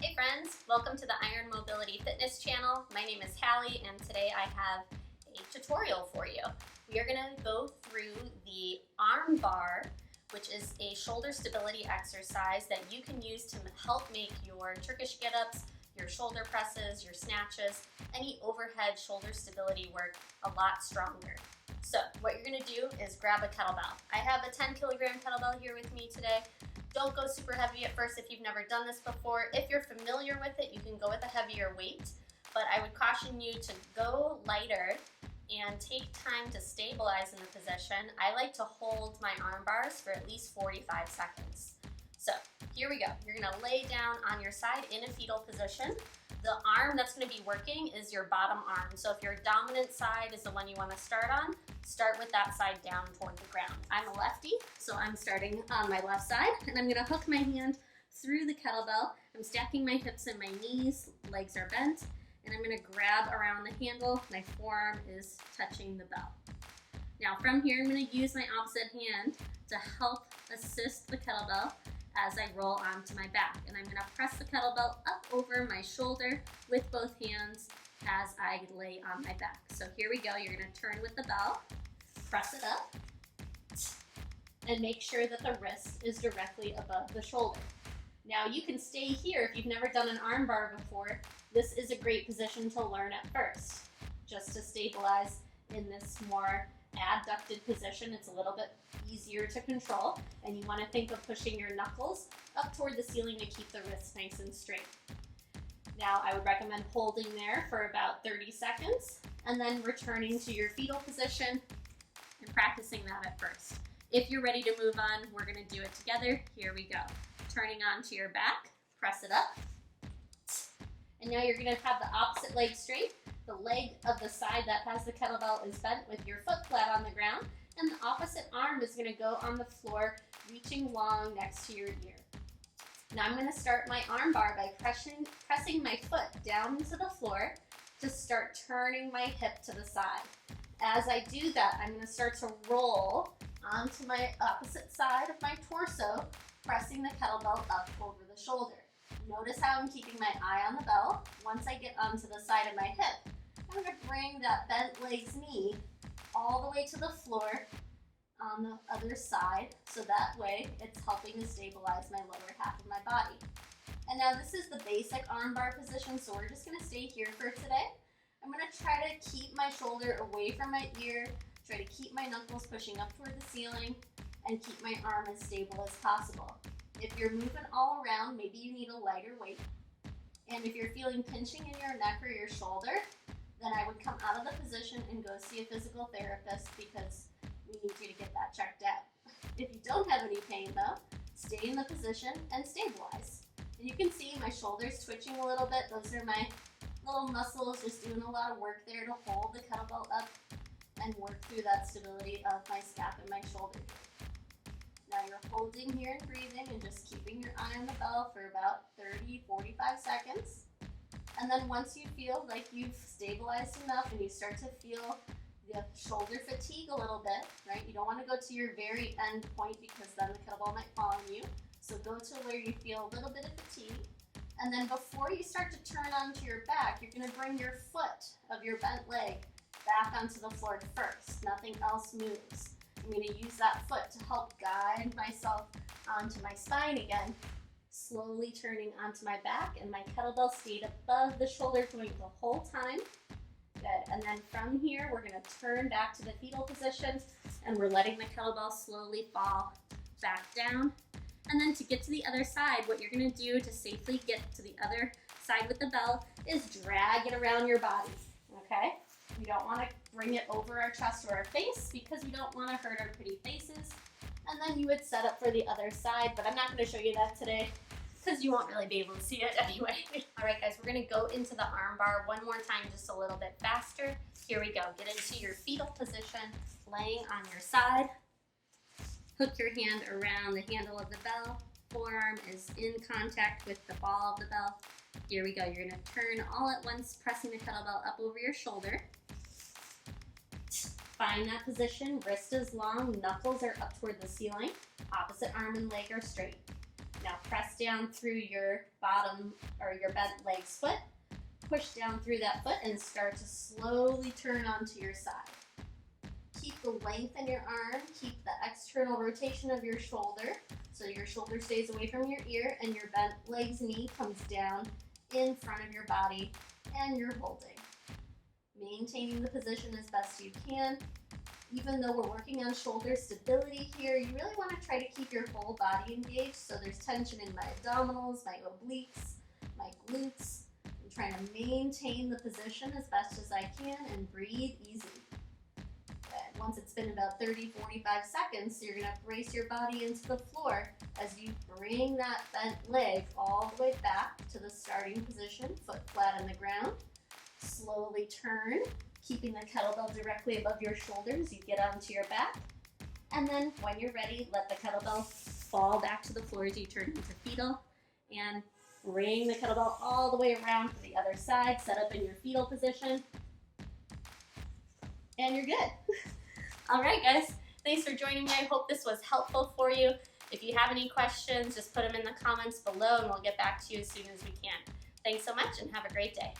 Hey friends, welcome to the Iron Mobility Fitness channel. My name is Hallie and today I have a tutorial for you. We are going to go through the arm bar, which is a shoulder stability exercise that you can use to help make your Turkish Get Ups, your shoulder presses, your snatches, any overhead shoulder stability work a lot stronger. So what you're going to do is grab a kettlebell. I have a 10 kilogram kettlebell here with me today. Don't go super heavy at first if you've never done this before. If you're familiar with it, you can go with a heavier weight, but I would caution you to go lighter and take time to stabilize in the position. I like to hold my arm bars for at least 45 seconds. So here we go. You're gonna lay down on your side in a fetal position. The arm that's gonna be working is your bottom arm. So if your dominant side is the one you wanna start on, start with that side down toward the ground. I'm a lefty, so I'm starting on my left side, and I'm gonna hook my hand through the kettlebell. I'm stacking my hips and my knees, legs are bent, and I'm gonna grab around the handle. My forearm is touching the bell. Now from here, I'm gonna use my opposite hand to help assist the kettlebell as I roll onto my back. And I'm gonna press the kettlebell up over my shoulder with both hands as I lay on my back. So here we go, you're gonna turn with the bell, press it up, and make sure that the wrist is directly above the shoulder. Now you can stay here if you've never done an arm bar before. This is a great position to learn at first, just to stabilize in this more abducted position. It's a little bit easier to control, and you want to think of pushing your knuckles up toward the ceiling to keep the wrists nice and straight. Now I would recommend holding there for about 30 seconds and then returning to your fetal position and practicing that at first. If you're ready to move on, we're going to do it together. Here we go. Turning onto your back, press it up. And now you're going to have the opposite leg straight. The leg of the side that has the kettlebell is bent with your foot flat on the ground, and the opposite arm is going to go on the floor, reaching long next to your ear. Now I'm going to start my arm bar by pressing my foot down to the floor to start turning my hip to the side. As I do that, I'm going to start to roll onto my opposite side of my torso, pressing the kettlebell up over the shoulder. Notice how I'm keeping my eye on the bell. Once I get onto the side of my hip, I'm going to bring that bent leg's knee all the way to the floor on the other side, so that way it's helping to stabilize my lower half of my body. And now this is the basic arm bar position, so we're just going to stay here for today. I'm going to try to keep my shoulder away from my ear, try to keep my knuckles pushing up toward the ceiling, and keep my arm as stable as possible. If you're moving all around, maybe you need a lighter weight. And if you're feeling pinching in your neck or your shoulder, then I would come out of the position and go see a physical therapist because we need you to get that checked out. If you don't have any pain though, stay in the position and stabilize. And you can see my shoulders twitching a little bit. Those are my little muscles just doing a lot of work there to hold the kettlebell up and work through that stability of my scap and my shoulder. Now you're holding here and breathing and just keeping your eye on the bell for about 30-45 seconds. And then once you feel like you've stabilized enough and you start to feel the shoulder fatigue a little bit, right? You don't want to go to your very end point because then the kettlebell might fall on you. So go to where you feel a little bit of fatigue. And then before you start to turn onto your back, you're going to bring your foot of your bent leg back onto the floor first. Nothing else moves. I'm going to use that foot to help guide myself onto my spine again, slowly turning onto my back, and my kettlebell stayed above the shoulder joint the whole time. Good. And then from here, we're going to turn back to the fetal position, and we're letting the kettlebell slowly fall back down. And then to get to the other side, what you're going to do to safely get to the other side with the bell is drag it around your body, okay? We don't want to bring it over our chest or our face because we don't want to hurt our pretty faces. And then you would set up for the other side, but I'm not going to show you that today because you won't really be able to see it anyway. All right, guys, we're going to go into the arm bar one more time, just a little bit faster. Here we go. Get into your fetal position, laying on your side. Hook your hand around the handle of the bell. Forearm is in contact with the ball of the bell. Here we go. You're going to turn all at once, pressing the kettlebell up over your shoulder. Find that position. Wrist is long, knuckles are up toward the ceiling. Opposite arm and leg are straight. Now press down through your bottom or your bent leg's foot. Push down through that foot and start to slowly turn onto your side. Keep the length in your arm, keep the external rotation of your shoulder, so your shoulder stays away from your ear and your bent leg's knee comes down in front of your body and you're holding. Maintaining the position as best you can. Even though we're working on shoulder stability here, you really want to try to keep your whole body engaged, so there's tension in my abdominals, my obliques, my glutes. I'm trying to maintain the position as best as I can and breathe easily. Good. Once it's been about 30-45 seconds, you're going to brace your body into the floor as you bring that bent leg all the way back to the starting position, foot flat on the ground. Slowly turn, keeping the kettlebell directly above your shoulders. You get onto your back, and then when you're ready, let the kettlebell fall back to the floor as you turn into fetal, and bring the kettlebell all the way around to the other side, set up in your fetal position, and you're good. All right, guys, thanks for joining me. I hope this was helpful for you. If you have any questions, just put them in the comments below, and we'll get back to you as soon as we can. Thanks so much, and have a great day.